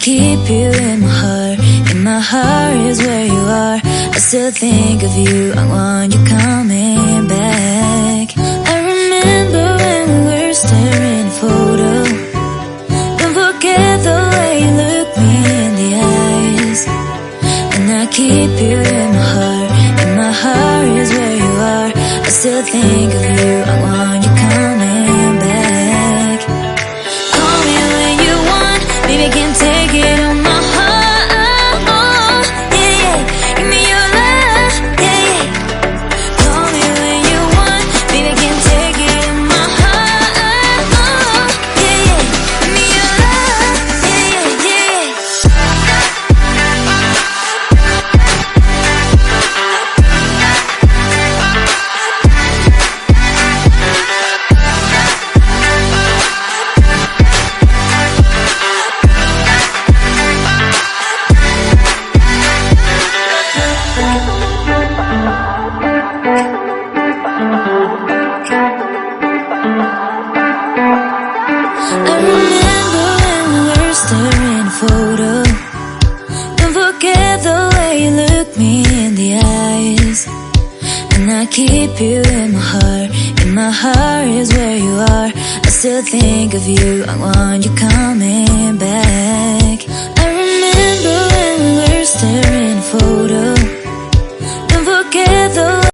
keep you in my heart. In my heart is where you are. I still think of you, I want you coming back. I remember when we were staring at a photo. Don't forget the way you look me in the eyes. And I keep you in my heart. In my heart is where you are. I still think of you, I want you coming back. Call me when you want, baby, can't take it on my heart. Yeah, yeah, give me your love, yeah, yeah. Call me when you want, baby, can't take it on my heart. Yeah, yeah, give me your love, yeah, yeah, yeah. I remember when we were staring at a photo. Don't forget the way you look me in the eyes. And I keep you in my heart. In my heart is where you are. I still think of you, I want you coming back. I remember when we were staring at a photo.